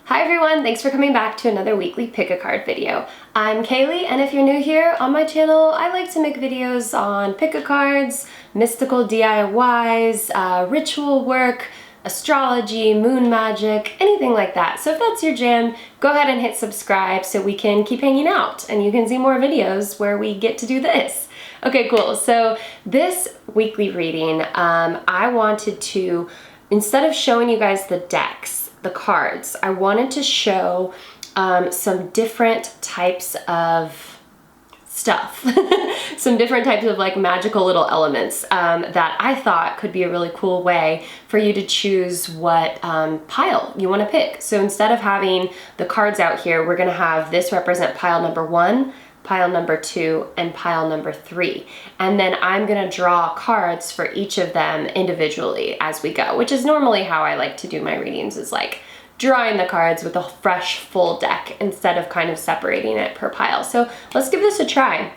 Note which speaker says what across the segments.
Speaker 1: Hi everyone, thanks for coming back to another weekly pick a card video. I'm Kaylee, and if you're new here on my channel, I like to make videos on pick a cards, mystical DIYs, ritual work, astrology, moon magic, anything like that. So if that's your jam, go ahead and hit subscribe so we can keep hanging out and you can see more videos where we get to do this. Okay, cool. So this weekly reading, I wanted to, instead of showing you guys the decks, the cards, I wanted to show some different types of stuff, some different types of like magical little elements that I thought could be a really cool way for you to choose what pile you want to pick. So instead of having the cards out here, we're going to have this represent pile number 1, pile number 2, and pile number 3. And then I'm gonna draw cards for each of them individually as we go, which is normally how I like to do my readings, is like drawing the cards with a fresh full deck instead of kind of separating it per pile. So let's give this a try.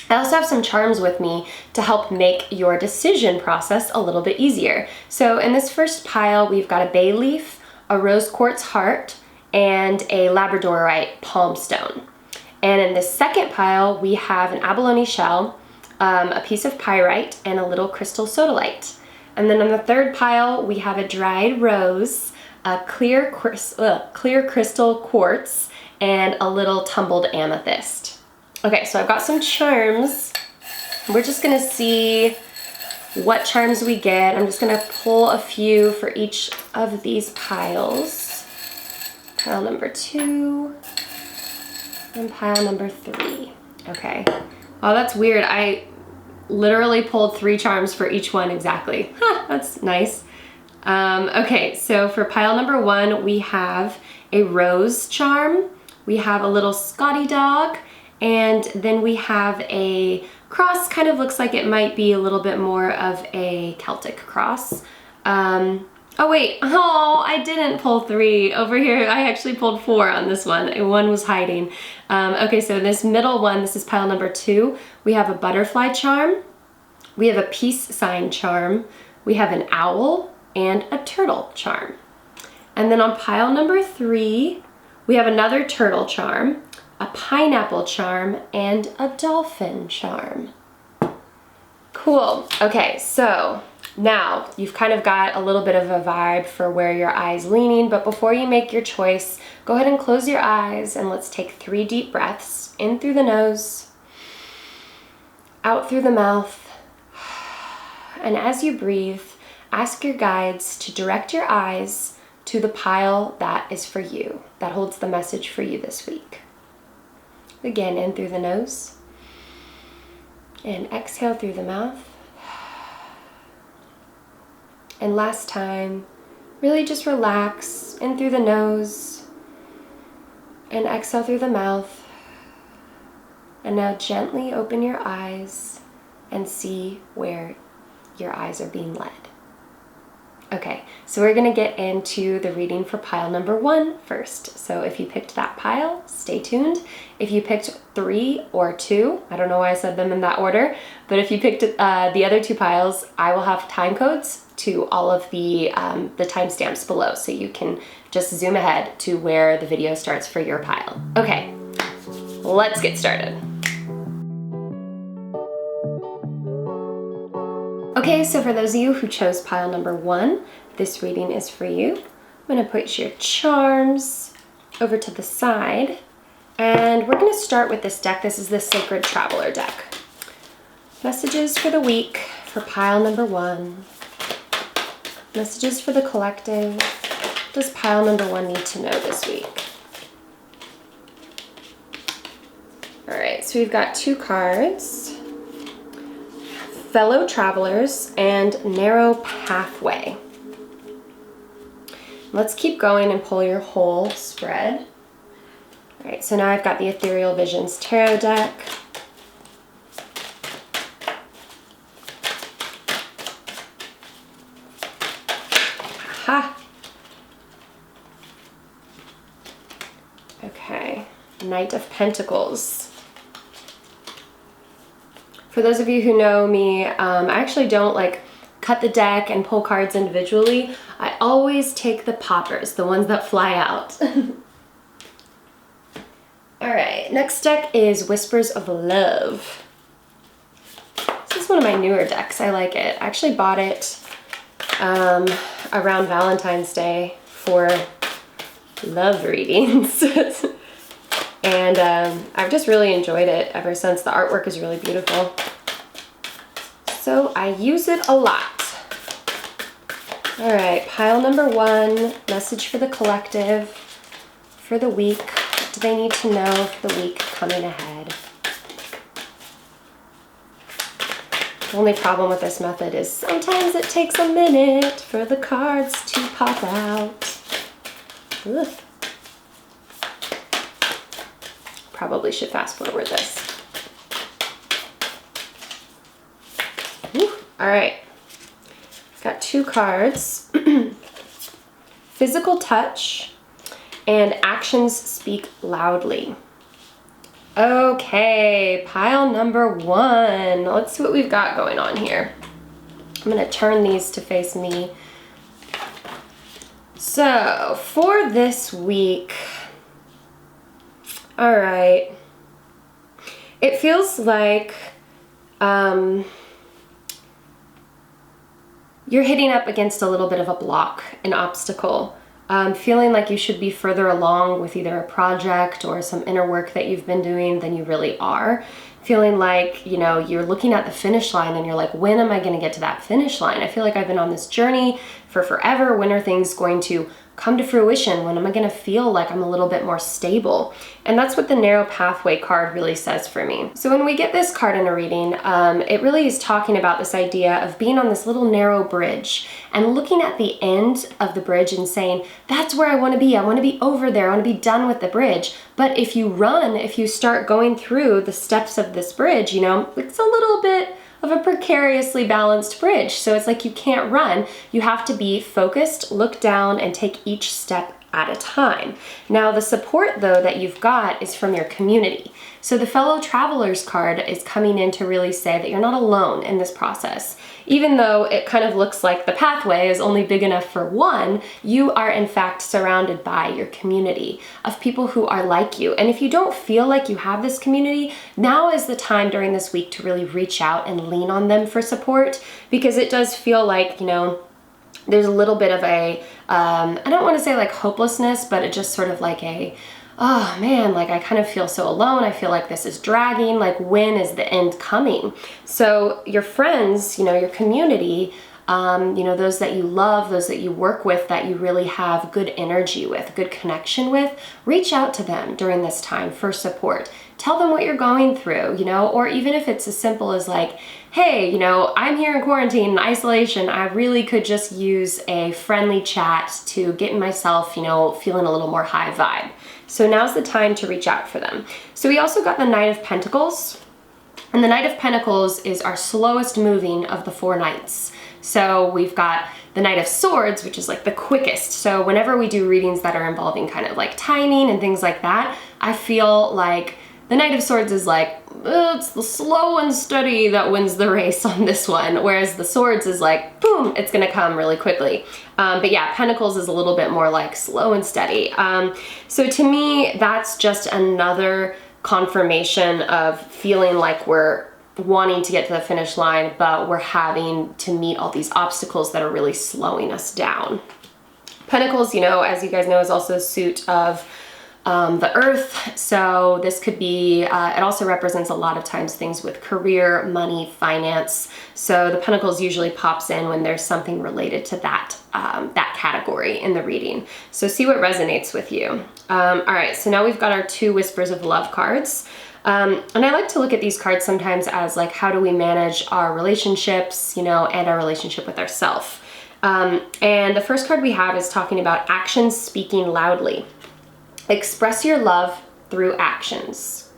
Speaker 1: I also have some charms with me to help make your decision process a little bit easier. So in this first pile, we've got a bay leaf, a rose quartz heart, and a labradorite palm stone. And in the second pile, we have an abalone shell, a piece of pyrite, and a little crystal sodalite. And then on the third pile, we have a dried rose, a clear crystal quartz, and a little tumbled amethyst. Okay, so I've got some charms. We're just gonna see what charms we get. I'm just gonna pull a few for each of these piles. Pile number 2. And pile number 3. Okay. Oh, that's weird. I literally pulled 3 charms for each one exactly. Huh, that's nice. Okay, so for pile number 1, we have a rose charm. We have a little Scotty dog. And then we have a cross. Kind of looks like it might be a little bit more of a Celtic cross. Oh wait, oh, I didn't pull 3. Over here, I actually pulled 4 on this one. One was hiding. Okay, so this middle one, this is pile number 2. We have a butterfly charm. We have a peace sign charm. We have an owl and a turtle charm. And then on pile number 3, we have another turtle charm, a pineapple charm, and a dolphin charm. Cool. Okay, so now you've kind of got a little bit of a vibe for where your eye's leaning, but before you make your choice, go ahead and close your eyes and let's take 3 deep breaths. In through the nose, out through the mouth. And as you breathe, ask your guides to direct your eyes to the pile that is for you, that holds the message for you this week. Again, in through the nose and exhale through the mouth. And last time, really just relax in through the nose and exhale through the mouth. And now gently open your eyes and see where your eyes are being led. Okay, so we're gonna get into the reading for pile number 1 first. So if you picked that pile, stay tuned. If you picked 3 or 2, I don't know why I said them in that order, but if you picked the other 2 piles, I will have time codes to all of the timestamps below, so you can just zoom ahead to where the video starts for your pile. Okay, let's get started. Okay, so for those of you who chose pile number 1, this reading is for you. I'm gonna put your charms over to the side, and we're gonna start with this deck. This is the Sacred Traveler deck. Messages for the week for pile number 1. Messages for the collective. What does pile number 1 need to know this week? All right, so we've got 2 cards. Fellow Travelers and Narrow Pathway. Let's keep going and pull your whole spread. All right, so now I've got the Ethereal Visions Tarot deck. Aha! Okay, Knight of Pentacles. For those of you who know me, I actually don't like cut the deck and pull cards individually. I always take the poppers, the ones that fly out. All right, next deck is Whispers of Love. This is one of my newer decks. I like it. I actually bought it around Valentine's Day for love readings. And I've just really enjoyed it ever since. The artwork is really beautiful. So I use it a lot. All right, pile number 1, message for the collective for the week. What do they need to know for the week coming ahead? The only problem with this method is sometimes it takes a minute for the cards to pop out. Ugh. Probably should fast forward this. Ooh, all right, got 2 cards. Physical touch and actions speak loudly. Okay, pile number 1. Let's see what we've got going on here. I'm gonna turn these to face me. So for this week, all right, it feels like you're hitting up against a little bit of a block, an obstacle. Feeling like you should be further along with either a project or some inner work that you've been doing than you really are. Feeling like, you know, you're looking at the finish line and you're like, when am I going to get to that finish line? I feel like I've been on this journey for forever. When are things going to come to fruition? When am I going to feel like I'm a little bit more stable? And that's what the narrow pathway card really says for me. So when we get this card in a reading, it really is talking about this idea of being on this little narrow bridge and looking at the end of the bridge and saying, that's where I want to be. I want to be over there. I want to be done with the bridge. But if you run, if you start going through the steps of this bridge, you know, it's a little bit of a precariously balanced bridge. So it's like you can't run. You have to be focused, look down, and take each step at a time. Now, the support, though, that you've got is from your community. So the Fellow Travelers card is coming in to really say that you're not alone in this process. Even though it kind of looks like the pathway is only big enough for one, you are in fact surrounded by your community of people who are like you. And if you don't feel like you have this community, now is the time during this week to really reach out and lean on them for support, because it does feel like, you know, there's a little bit of a, I don't want to say like hopelessness, but it just sort of like a, oh man, like I kind of feel so alone. I feel like this is dragging. Like, when is the end coming? So your friends, you know, your community, you know, those that you love, those that you work with, that you really have good energy with, good connection with, reach out to them during this time for support. Tell them what you're going through, you know, or even if it's as simple as like, hey, you know, I'm here in quarantine, in isolation. I really could just use a friendly chat to get myself, you know, feeling a little more high vibe. So now's the time to reach out for them. So we also got the Knight of Pentacles. And the Knight of Pentacles is our slowest moving of the 4 knights. So we've got the Knight of Swords, which is like the quickest. So whenever we do readings that are involving kind of like timing and things like that, I feel like the Knight of Swords is like, it's the slow and steady that wins the race on this one. Whereas the Swords is like, boom, it's gonna come really quickly. But yeah, Pentacles is a little bit more like slow and steady. So to me, that's just another confirmation of feeling like we're wanting to get to the finish line, but we're having to meet all these obstacles that are really slowing us down. Pentacles, you know, as you guys know, is also a suit of the earth. So this could be, it also represents a lot of times things with career, money, finance. So the Pentacles usually pops in when there's something related to that, that category in the reading. So see what resonates with you. All right, so now we've got our 2 Whispers of Love cards. And I like to look at these cards sometimes as like, how do we manage our relationships, you know, and our relationship with ourselves. And the first card we have is talking about actions speaking loudly. Express your love through actions.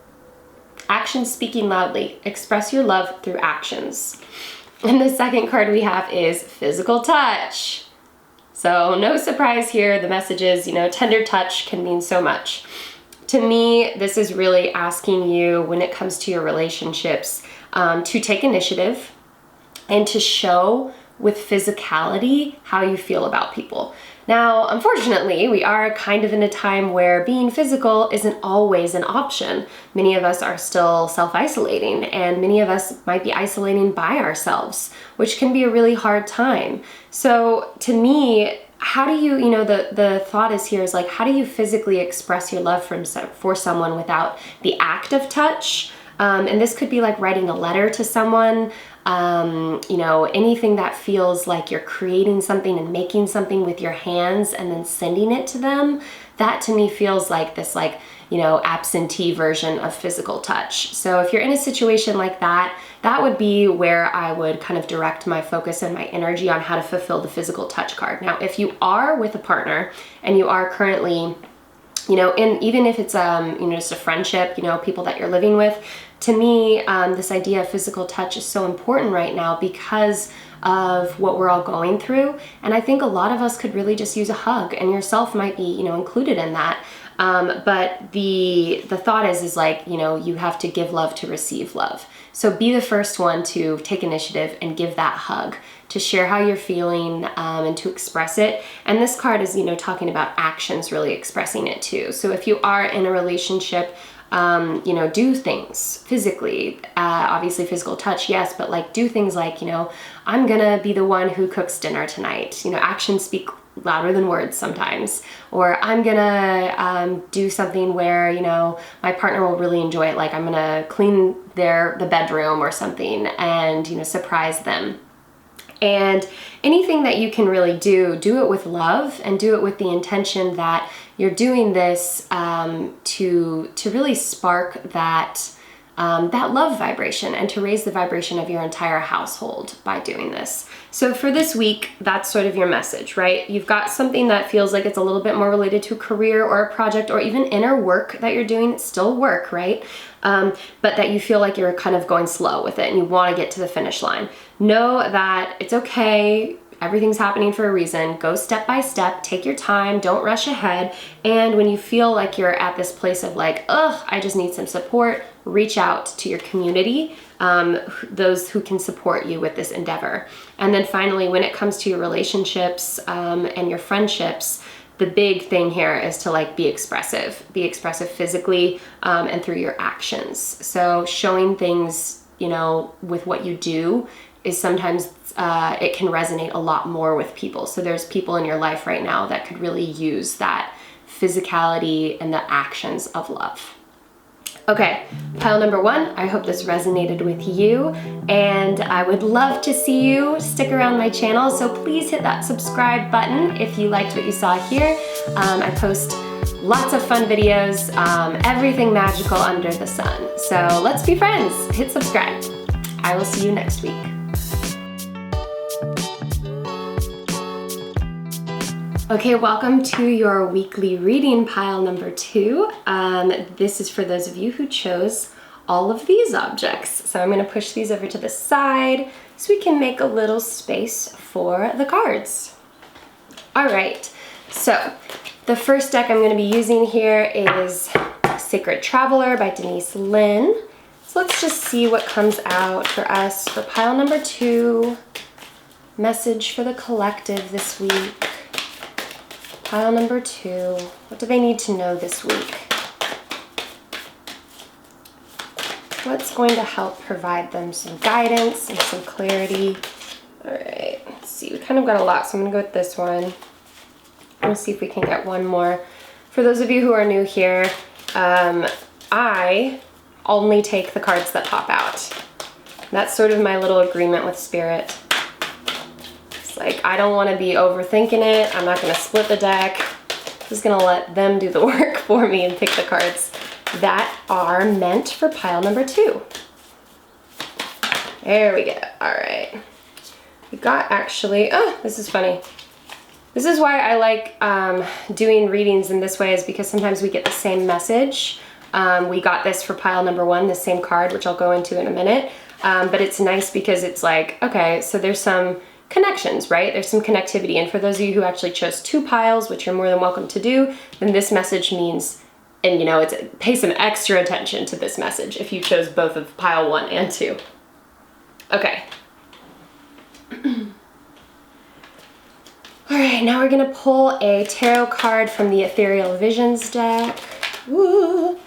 Speaker 1: Actions speaking loudly. Express your love through actions. And the second card we have is physical touch. So no surprise here. The message is, you know, tender touch can mean so much. To me, this is really asking you, when it comes to your relationships, to take initiative and to show with physicality how you feel about people. Now, unfortunately, we are kind of in a time where being physical isn't always an option. Many of us are still self-isolating, and many of us might be isolating by ourselves, which can be a really hard time. So to me, how do you, the thought is here is like, how do you physically express your love for someone without the act of touch? And this could be like writing a letter to someone, anything that feels like you're creating something and making something with your hands and then sending it to them. That to me feels like this absentee version of physical touch. So if you're in a situation like that, that would be where I would kind of direct my focus and my energy on how to fulfill the physical touch card. Now, if you are with a partner and you are currently, even if it's, just a friendship, people that you're living with, to me, this idea of physical touch is so important right now because of what we're all going through. And I think a lot of us could really just use a hug, and yourself might be, included in that. But the thought is like, you have to give love to receive love. So be the first one to take initiative and give that hug, to share how you're feeling, and to express it. And this card is, talking about actions, really expressing it too. So if you are in a relationship, do things physically, obviously physical touch, yes, but like do things like, I'm gonna be the one who cooks dinner tonight. Actions speak louder than words sometimes. Or I'm gonna do something where, my partner will really enjoy it. Like I'm gonna clean the bedroom or something and, surprise them. And anything that you can really do it with love, and do it with the intention that you're doing this to really spark that love vibration and to raise the vibration of your entire household by doing this. So for this week, that's sort of your message, right? You've got something that feels like it's a little bit more related to a career or a project or even inner work that you're doing. It's still work, right? But that you feel like you're kind of going slow with it and you want to get to the finish line. Know that it's okay. Everything's happening for a reason. Go step by step, take your time, don't rush ahead. And when you feel like you're at this place of like, I just need some support, reach out to your community, those who can support you with this endeavor. And then finally, when it comes to your relationships and your friendships, the big thing here is to be expressive physically and through your actions. So showing things, with what you do is sometimes it can resonate a lot more with people. So there's people in your life right now that could really use that physicality and the actions of love. Okay, pile number 1, I hope this resonated with you, and I would love to see you stick around my channel, so please hit that subscribe button if you liked what you saw here. I post lots of fun videos, everything magical under the sun. So let's be friends, hit subscribe. I will see you next week. Okay, welcome to your weekly reading pile number 2. This is for those of you who chose all of these objects. So I'm going to push these over to the side so we can make a little space for the cards. All right, so the first deck I'm going to be using here is Sacred Traveler by Denise Linn. So let's just see what comes out for us for pile number 2. Message for the collective this week. Pile number 2, what do they need to know this week? What's going to help provide them some guidance and some clarity? All right, let's see, we kind of got a lot, so I'm gonna go with this one. Let's see if we can get one more. For those of you who are new here, I only take the cards that pop out. That's sort of my little agreement with Spirit. Like, I don't want to be overthinking it. I'm not going to split the deck. I'm just going to let them do the work for me and pick the cards that are meant for pile number 2. There we go. All right. We got actually, this is funny. This is why I like doing readings in this way, is because sometimes we get the same message. We got this for pile number 1, the same card, which I'll go into in a minute. But it's nice because it's like, okay, so there's some connections, right? There's some connectivity. And for those of you who actually chose 2 piles, which you're more than welcome to do, then this message means, and it's pay some extra attention to this message if you chose both of pile 1 and 2. Okay. All right, now we're gonna pull a tarot card from the Ethereal Visions deck. Woo! All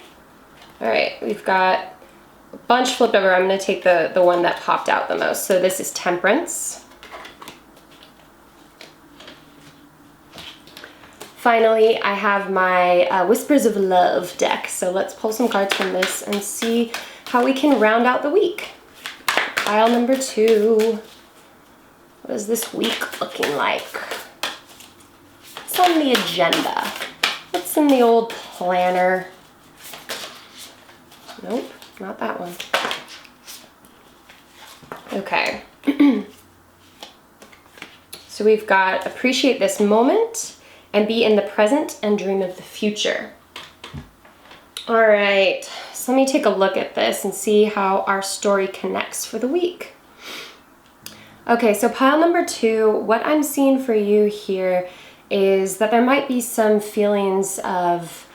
Speaker 1: right, we've got a bunch flipped over. I'm gonna take the one that popped out the most. So this is Temperance. Finally, I have my Whispers of Love deck. So let's pull some cards from this and see how we can round out the week. Pile number 2. What is this week looking like? What's on the agenda? What's in the old planner? Nope, not that one. Okay. So we've got appreciate this moment and be in the present and dream of the future. All right, so let me take a look at this and see how our story connects for the week. Okay, so pile number 2, what I'm seeing for you here is that there might be some feelings of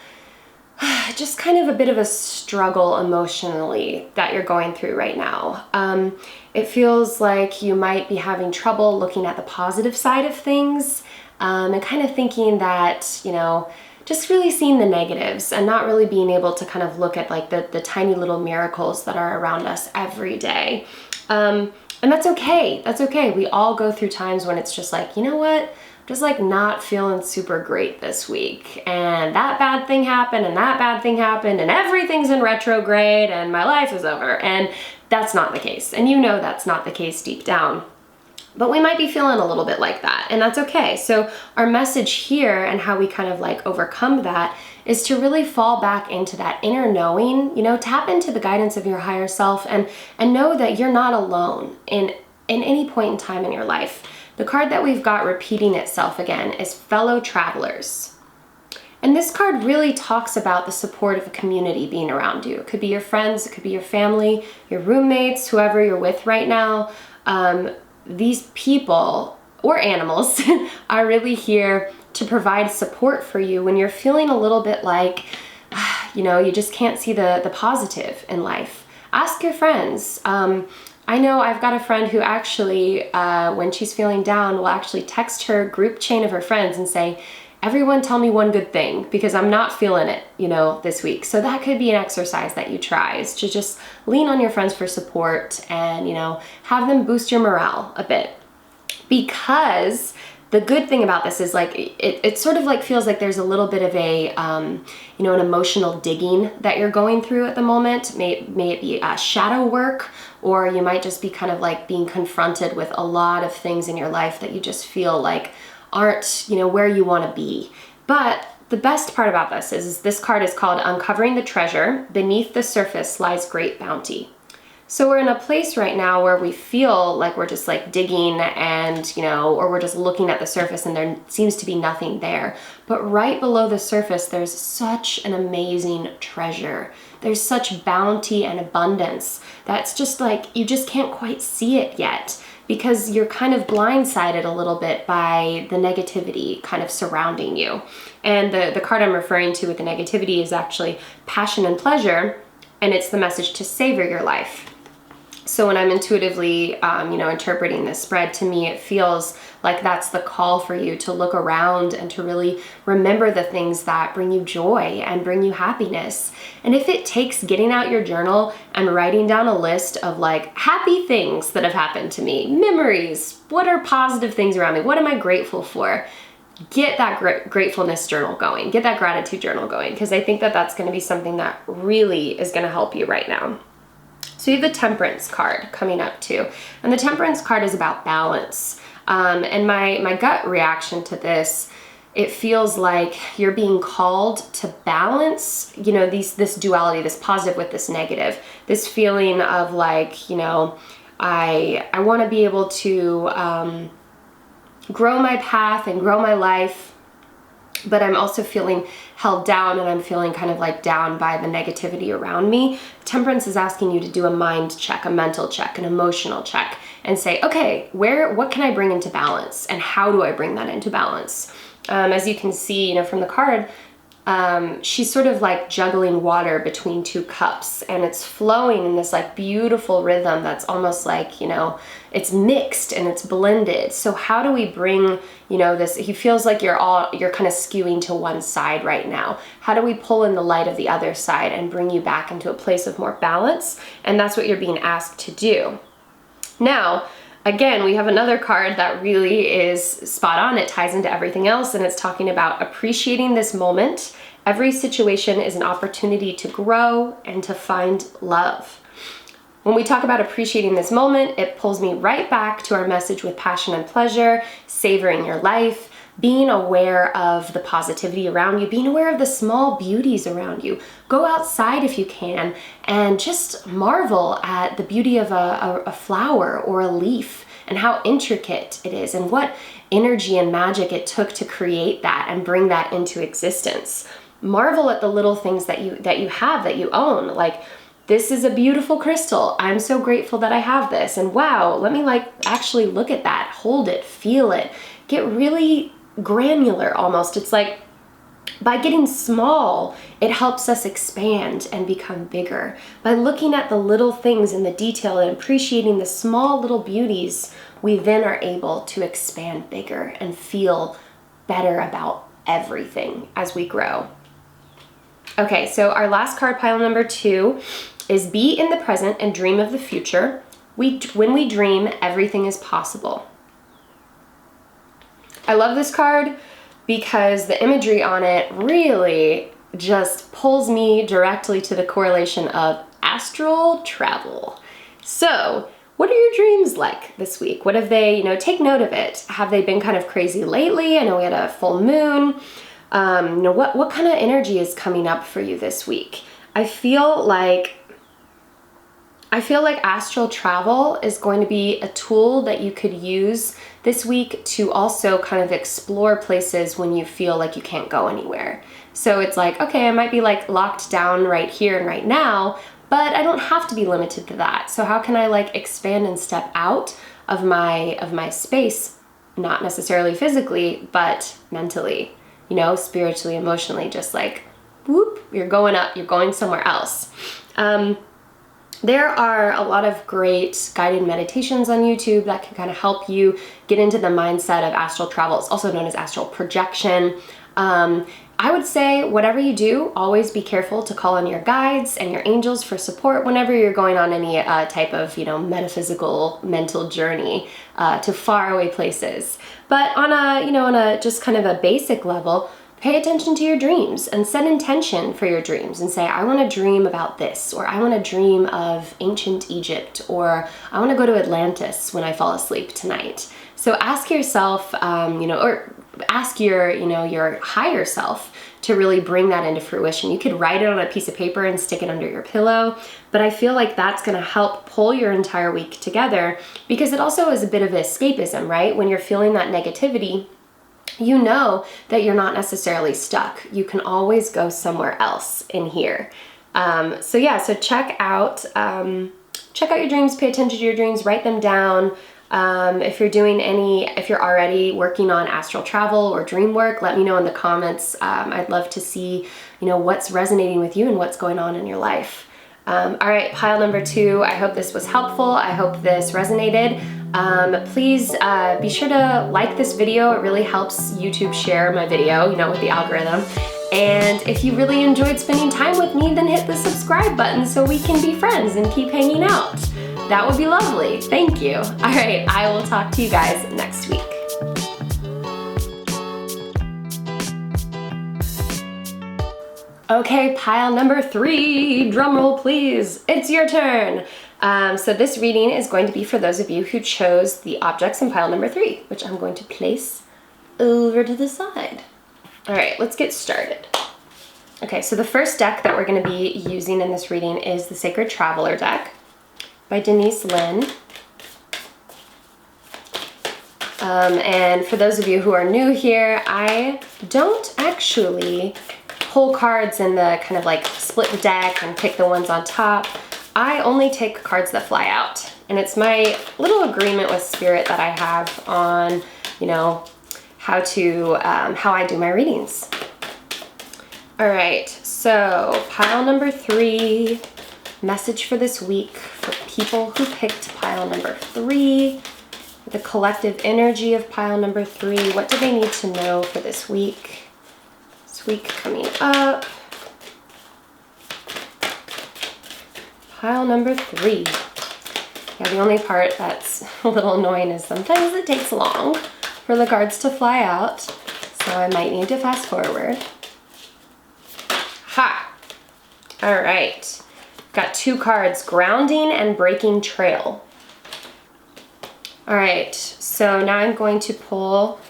Speaker 1: just kind of a bit of a struggle emotionally that you're going through right now. It feels like you might be having trouble looking at the positive side of things, and kind of thinking that, you know, just really seeing the negatives and not really being able to kind of look at like the tiny little miracles that are around us every day. And that's okay. That's okay. We all go through times when it's just like, you know what? I'm just like not feeling super great this week. And that bad thing happened and that bad thing happened and everything's in retrograde and my life is over. And that's not the case. And you know that's not the case deep down. But we might be feeling a little bit like that, and that's okay. So our message here and how we kind of like overcome that is to really fall back into that inner knowing, you know, tap into the guidance of your higher self and know that you're not alone in any point in time in your life. The card that we've got repeating itself again is Fellow Travelers. And this card really talks about the support of a community being around you. It could be your friends, it could be your family, your roommates, whoever you're with right now. These people or animals are really here to provide support for you when you're feeling a little bit like, you know, you just can't see the positive in life. Ask your friends. I know I've got a friend who actually, when she's feeling down, will actually text her group chain of her friends and say, everyone tell me one good thing because I'm not feeling it, you know, this week. So that could be an exercise that you try, is to just lean on your friends for support and, you know, have them boost your morale a bit. Because the good thing about this is like, it sort of like feels like there's a little bit of a, you know, an emotional digging that you're going through at the moment. May it be shadow work, or you might just be kind of like being confronted with a lot of things in your life that you just feel like aren't, you know, where you want to be. But the best part about this is this card is called Uncovering the Treasure. Beneath the surface lies great bounty. So we're in a place right now where we feel like we're just like digging and, you know, or we're just looking at the surface and there seems to be nothing there. But right below the surface, there's such an amazing treasure. There's such bounty and abundance that's just like, you just can't quite see it yet, because you're kind of blindsided a little bit by the negativity kind of surrounding you. And the card I'm referring to with the negativity is actually Passion and Pleasure, and it's the message to savor your life. So when I'm intuitively, you know, interpreting this spread, to me, it feels like that's the call for you to look around and to really remember the things that bring you joy and bring you happiness. And if it takes getting out your journal and writing down a list of like happy things that have happened to me, memories, what are positive things around me, what am I grateful for? Get that gratefulness journal going, get that gratitude journal going, because I think that that's going to be something that really is going to help you right now. So you have the Temperance card coming up too. And the Temperance card is about balance. And my gut reaction to this, it feels like you're being called to balance, you know, this duality, this positive with this negative, this feeling of like, you know, I want to be able to grow my path and grow my life, but I'm also feeling held down and I'm feeling kind of like down by the negativity around me. Temperance is asking you to do a mind check, a mental check, an emotional check, and say, okay, what can I bring into balance and how do I bring that into balance? As you can see, you know, from the card, she's sort of like juggling water between two cups, and it's flowing in this like beautiful rhythm that's almost like, you know, it's mixed and it's blended. So how do we bring, you know, this, he feels like you're kind of skewing to one side right now. How do we pull in the light of the other side and bring you back into a place of more balance? And that's what you're being asked to do. Now, again, we have another card that really is spot on. It ties into everything else, and it's talking about appreciating this moment. Every situation is an opportunity to grow and to find love. When we talk about appreciating this moment, it pulls me right back to our message with passion and pleasure, savoring your life, being aware of the positivity around you, being aware of the small beauties around you. Go outside if you can and just marvel at the beauty of a flower or a leaf and how intricate it is and what energy and magic it took to create that and bring that into existence. Marvel at the little things that you have, that you own. Like, this is a beautiful crystal. I'm so grateful that I have this. And wow, let me like actually look at that, hold it, feel it, get really granular almost. It's like by getting small, it helps us expand and become bigger. By looking at the little things in the detail and appreciating the small little beauties, we then are able to expand bigger and feel better about everything as we grow. Okay, so our last card, pile number 2, is be in the present and dream of the future. When we dream, everything is possible. I love this card because the imagery on it really just pulls me directly to the correlation of astral travel. So, what are your dreams like this week? What have they, you know, take note of it. Have they been kind of crazy lately? I know we had a full moon. You know, what kind of energy is coming up for you this week? I feel like astral travel is going to be a tool that you could use this week to also kind of explore places when you feel like you can't go anywhere. So it's like, okay, I might be like locked down right here and right now, but I don't have to be limited to that. So how can I like expand and step out of my space, not necessarily physically, but mentally, you know, spiritually, emotionally, just like, whoop, you're going up, you're going somewhere else. There are a lot of great guided meditations on YouTube that can kind of help you get into the mindset of astral travel. It's also known as astral projection. I would say whatever you do, always be careful to call on your guides and your angels for support whenever you're going on any type of, you know, metaphysical mental journey to faraway places. But on a just kind of a basic level, pay attention to your dreams and set intention for your dreams and say, I want to dream about this, or I want to dream of ancient Egypt, or I want to go to Atlantis when I fall asleep tonight. So ask yourself, or ask your higher self to really bring that into fruition. You could write it on a piece of paper and stick it under your pillow, but I feel like that's going to help pull your entire week together, because it also is a bit of escapism, right? When you're feeling that negativity, you know that you're not necessarily stuck. You can always go somewhere else in here. So check out your dreams, pay attention to your dreams, write them down. If you're already working on astral travel or dream work, let me know in the comments. I'd love to see, what's resonating with you and what's going on in your life. All right, pile number 2. I hope this was helpful. I hope this resonated. Please be sure to like this video. It really helps YouTube share my video, with the algorithm. And if you really enjoyed spending time with me, then hit the subscribe button so we can be friends and keep hanging out. That would be lovely. Thank you. All right, I will talk to you guys next week. Okay, pile number 3, drum roll please, it's your turn. So this reading is going to be for those of you who chose the objects in pile number 3, which I'm going to place over to the side. All right, let's get started. Okay, so the first deck that we're going to be using in this reading is the Sacred Traveler deck by Denise Linn. And for those of you who are new here, I don't actually pull cards in the kind of like split the deck and pick the ones on top. I only take cards that fly out. And it's my little agreement with Spirit that I have on, how I do my readings. All right, so pile number 3, message for this week for people who picked pile number 3, the collective energy of pile number 3. What do they need to know for this week? This week coming up. Pile number 3. Yeah, the only part that's a little annoying is sometimes it takes long for the cards to fly out, so I might need to fast forward. Ha! All right, got 2 cards, grounding and breaking trail. All right, so now I'm going to pull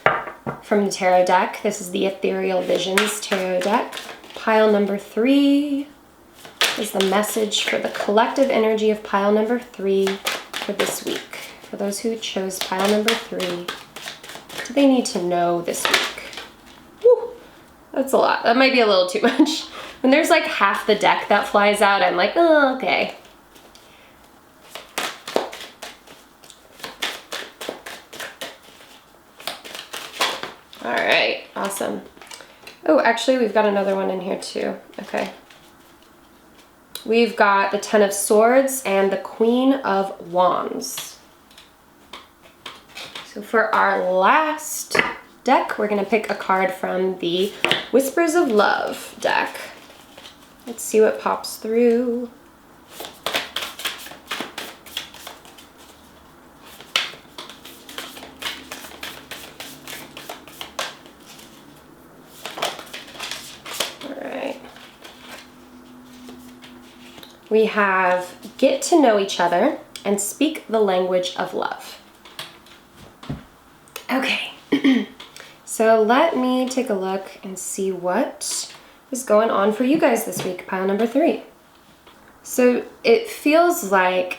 Speaker 1: from the tarot deck. This is the Ethereal Visions tarot deck. Pile number 3 is the message for the collective energy of pile number 3 for this week. For those who chose pile number 3, what do they need to know this week? Woo, that's a lot. That might be a little too much. When there's like half the deck that flies out, I'm like, oh, okay. All right, awesome. Oh, actually, we've got another one in here too. Okay. We've got the 10 of Swords and the Queen of Wands. So for our last deck, we're gonna pick a card from the Whispers of Love deck. Let's see what pops through. All right. We have get to know each other and speak the language of love. Okay. So let me take a look and see what is going on for you guys this week, pile number 3. So it feels like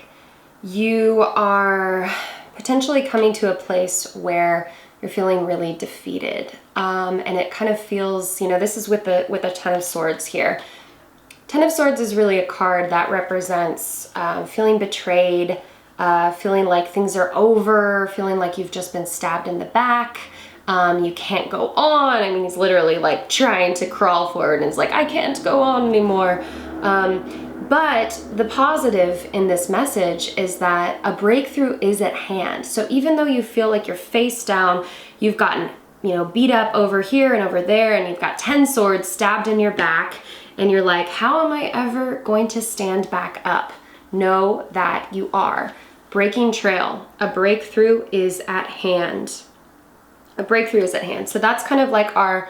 Speaker 1: you are potentially coming to a place where you're feeling really defeated. And it kind of feels, you know, this is with the 10 of Swords here. 10 of Swords is really a card that represents feeling betrayed, feeling like things are over, feeling like you've just been stabbed in the back. You can't go on. I mean, he's literally like trying to crawl forward and it's like, I can't go on anymore. But the positive in this message is that a breakthrough is at hand. So even though you feel like you're face down, you've gotten, you know, beat up over here and over there, and you've got 10 swords stabbed in your back, and you're like, how am I ever going to stand back up? Know that you are. Breaking trail. A breakthrough is at hand. A breakthrough is at hand. So that's kind of like our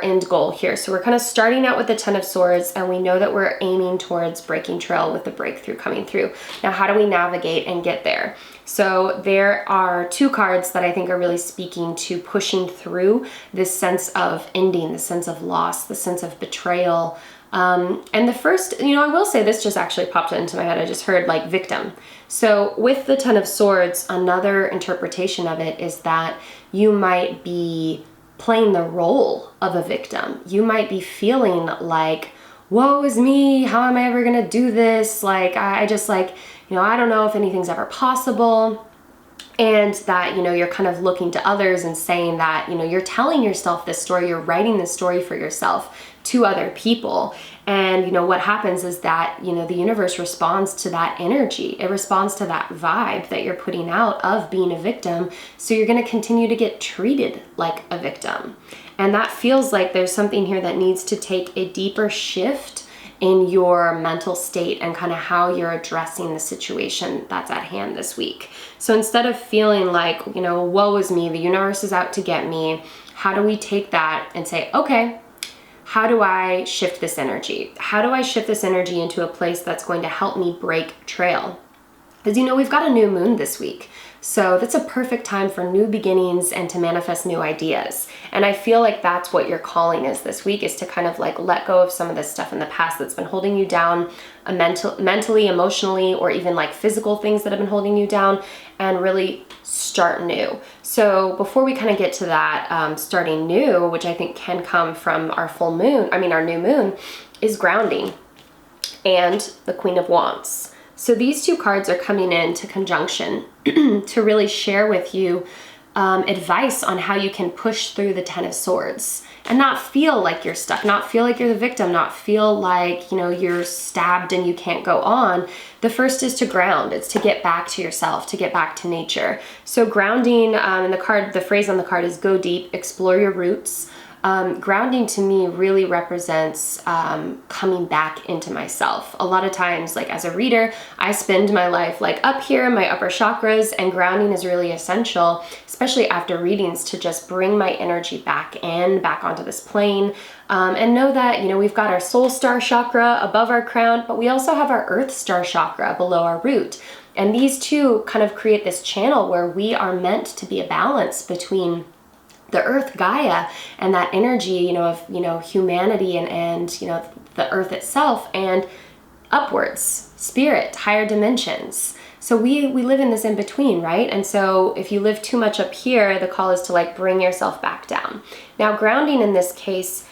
Speaker 1: end goal here. So we're kind of starting out with the 10 of Swords, and we know that we're aiming towards breaking trail with the breakthrough coming through. Now, how do we navigate and get there? So there are 2 cards that I think are really speaking to pushing through this sense of ending, the sense of loss, the sense of betrayal. And the first, you know, I will say this just actually popped into my head. I just heard like victim. So with the 10 of Swords, another interpretation of it is that you might be playing the role of a victim. You might be feeling like, woe is me, how am I ever gonna do this? Like, I just like, you know, I don't know if anything's ever possible. And that, you know, you're kind of looking to others and saying that, you know, you're telling yourself this story, you're writing this story for yourself to other people. And, you know, what happens is that, you know, the universe responds to that energy. It responds to that vibe that you're putting out of being a victim. So you're going to continue to get treated like a victim. And that feels like there's something here that needs to take a deeper shift in your mental state and kind of how you're addressing the situation that's at hand this week. So instead of feeling like, you know, woe is me, the universe is out to get me, how do we take that and say, okay, how do I shift this energy? How do I shift this energy into a place that's going to help me break trail? Because, you know, we've got a new moon this week. So that's a perfect time for new beginnings and to manifest new ideas. And I feel like that's what your calling is this week, is to kind of like let go of some of this stuff in the past that's been holding you down mentally, emotionally, or even like physical things that have been holding you down, and really start new. So before we kind of get to that, starting new, which I think can come from our our new moon, is grounding and the Queen of Wands. So these 2 cards are coming into conjunction to really share with you advice on how you can push through the 10 of Swords and not feel like you're stuck, not feel like you're the victim, not feel like, you know, you're stabbed and you can't go on. The first is to ground. It's to get back to yourself, to get back to nature. So grounding, and the phrase on the card is go deep, explore your roots. Grounding to me really represents coming back into myself. A lot of times, like as a reader, I spend my life like up here in my upper chakras, and grounding is really essential, especially after readings, to just bring my energy back onto this plane. And know that, you know, we've got our soul star chakra above our crown, but we also have our earth star chakra below our root. And these two kind of create this channel where we are meant to be a balance between the earth, Gaia, and that energy, you know, of, you know, humanity and you know, the earth itself, and upwards, spirit, higher dimensions. So we live in this in between, right? And so if you live too much up here, the call is to like bring yourself back down. Now, grounding in this case,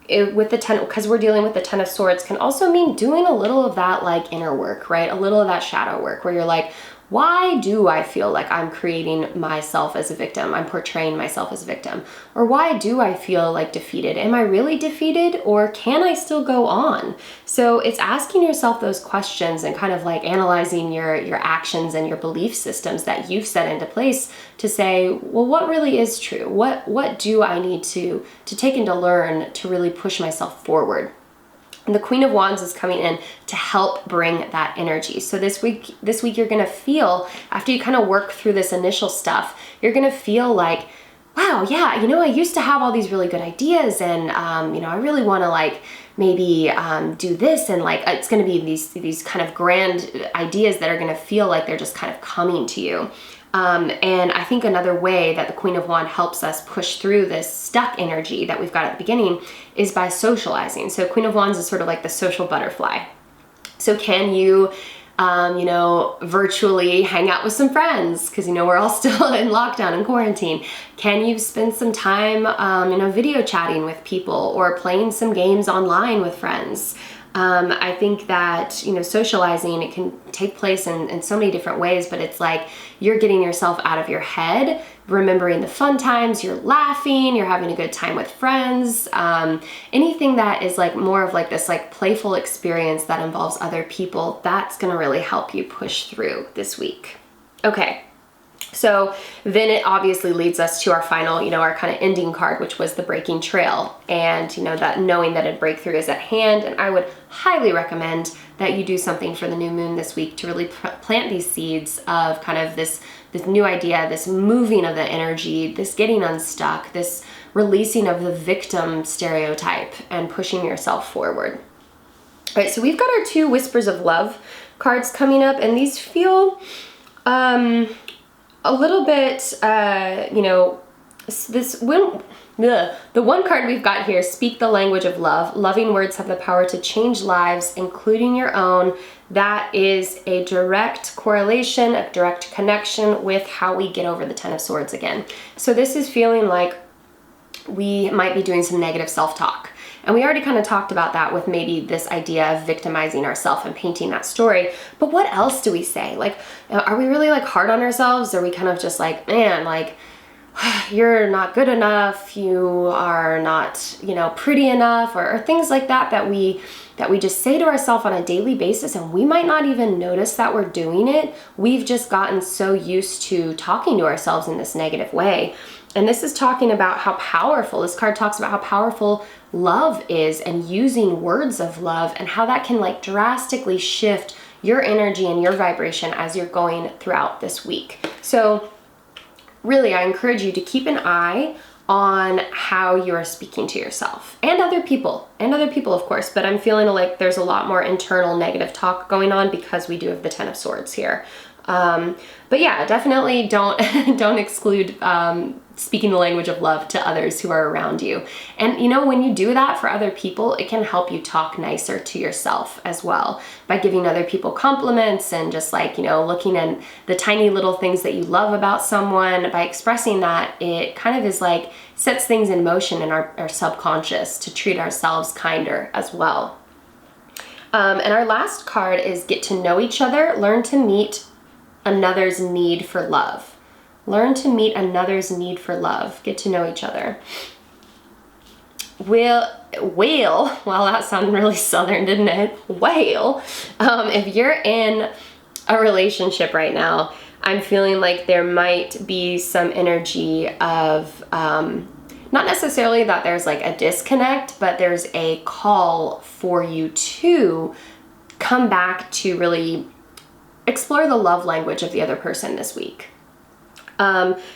Speaker 1: with the 10, because we're dealing with the 10 of Swords, can also mean doing a little of that like inner work, right? A little of that shadow work where you're like, why do I feel like I'm creating myself as a victim? I'm portraying myself as a victim. Or why do I feel like defeated? Am I really defeated, or can I still go on? So it's asking yourself those questions and kind of like analyzing your actions and your belief systems that you've set into place to say, well, what really is true? What do I need to take and to learn to really push myself forward? And the Queen of Wands is coming in to help bring that energy. So this week you're gonna feel, after you kind of work through this initial stuff, you're gonna feel like, wow, yeah, you know, I used to have all these really good ideas, and you know, I really wanna like maybe do this, and like it's gonna be these kind of grand ideas that are gonna feel like they're just kind of coming to you. And I think another way that the Queen of Wands helps us push through this stuck energy that we've got at the beginning is by socializing. So Queen of Wands is sort of like the social butterfly. So can you, you know, virtually hang out with some friends? Because, you know, we're all still in lockdown and quarantine. Can you spend some time, you know, video chatting with people or playing some games online with friends? I think that, you know, socializing, it can take place in so many different ways, but it's like you're getting yourself out of your head, remembering the fun times, you're laughing, you're having a good time with friends, anything that is like more of like this like playful experience that involves other people, that's gonna really help you push through this week. Okay. So then it obviously leads us to our final, you know, our kind of ending card, which was the breaking trail. And, you know, that knowing that a breakthrough is at hand. And I would highly recommend that you do something for the new moon this week to really plant these seeds of kind of this new idea, this moving of the energy, this getting unstuck, this releasing of the victim stereotype and pushing yourself forward. All right, so we've got our 2 Whispers of Love cards coming up, and these feel, a little bit, you know, the one card we've got here, speak the language of love. Loving words have the power to change lives, including your own. That is a direct correlation, a direct connection with how we get over the 10 of Swords again. So this is feeling like we might be doing some negative self-talk. And we already kind of talked about that with maybe this idea of victimizing ourselves and painting that story. But what else do we say? Like, are we really like hard on ourselves? Are we kind of just like, man, like, you're not good enough, you are not, you know, pretty enough, or things like that that we just say to ourselves on a daily basis, and we might not even notice that we're doing it. We've just gotten so used to talking to ourselves in this negative way. And this is talking about how powerful, this card talks about how powerful love is, and using words of love, and how that can like drastically shift your energy and your vibration as you're going throughout this week. So really, I encourage you to keep an eye on how you're speaking to yourself and other people, of course, but I'm feeling like there's a lot more internal negative talk going on because we do have the 10 of Swords here. But yeah, definitely don't exclude speaking the language of love to others who are around you. And you know, when you do that for other people, it can help you talk nicer to yourself as well, by giving other people compliments and just like, you know, looking at the tiny little things that you love about someone. By expressing that, it kind of is like sets things in motion in our subconscious to treat ourselves kinder as well. And our last card is get to know each other, learn to meet another's need for love. Learn to meet another's need for love. Get to know each other. Well, that sounded really southern, didn't it? Whale. If you're in a relationship right now, I'm feeling like there might be some energy of, not necessarily that there's like a disconnect, but there's a call for you to come back to really explore the love language of the other person this week.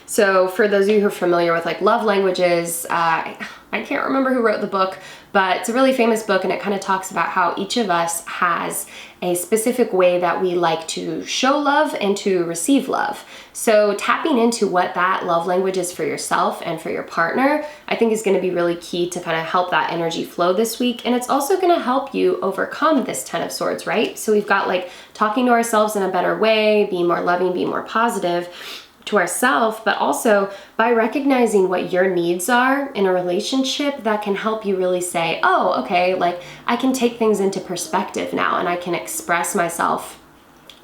Speaker 1: So for those of you who are familiar with like love languages, I can't remember who wrote the book, but it's a really famous book, and it kind of talks about how each of us has a specific way that we like to show love and to receive love. So tapping into what that love language is for yourself and for your partner, I think is going to be really key to kind of help that energy flow this week. And it's also going to help you overcome this Ten of Swords, right? So we've got like talking to ourselves in a better way, being more loving, being more positive to ourselves, but also by recognizing what your needs are in a relationship, that can help you really say, oh, okay, like I can take things into perspective now, and I can express myself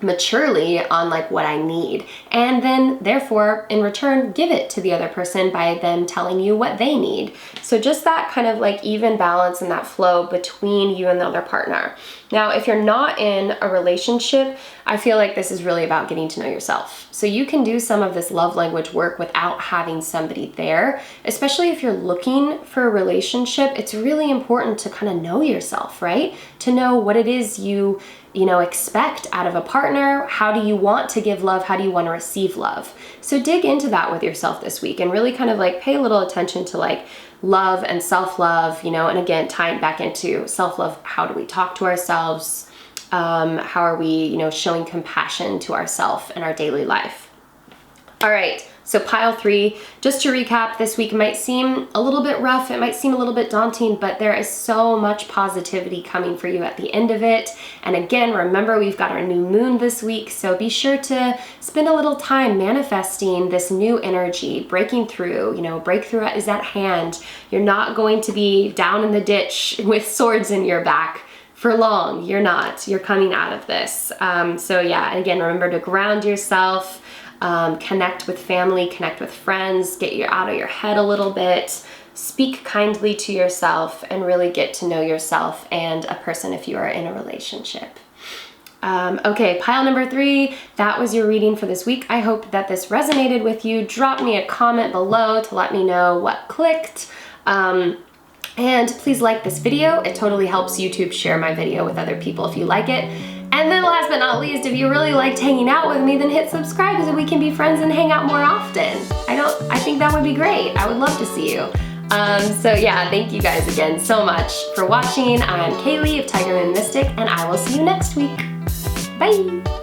Speaker 1: maturely on like what I need, and then therefore in return give it to the other person by them telling you what they need. So just that kind of like even balance and that flow between you and the other partner. Now, if you're not in a relationship, I feel like this is really about getting to know yourself. So you can do some of this love language work without having somebody there, especially if you're looking for a relationship. It's really important to kind of know yourself, right? To know what it is you expect out of a partner. How do you want to give love? How do you want to receive love? So dig into that with yourself this week and really kind of like pay a little attention to like love and self-love, and again, tying back into self-love, how do we talk to ourselves? How are we, showing compassion to ourselves in our daily life? All right. So pile 3, just to recap, this week might seem a little bit rough, it might seem a little bit daunting, but there is so much positivity coming for you at the end of it. And again, remember, we've got our new moon this week, so be sure to spend a little time manifesting this new energy, breaking through. Breakthrough is at hand. You're not going to be down in the ditch with swords in your back for long. You're not. You're coming out of this. So yeah, again, remember to ground yourself. Connect with family, connect with friends, get you out of your head a little bit, speak kindly to yourself, and really get to know yourself and a person if you are in a relationship. Okay, pile number 3, that was your reading for this week. I hope that this resonated with you. Drop me a comment below to let me know what clicked. And please like this video. It totally helps YouTube share my video with other people if you like it. And then last but not least, if you really liked hanging out with me, then hit subscribe so we can be friends and hang out more often. I think that would be great. I would love to see you. So yeah, thank you guys again so much for watching. I'm Kaylie of Tiger and Mystic, and I will see you next week. Bye.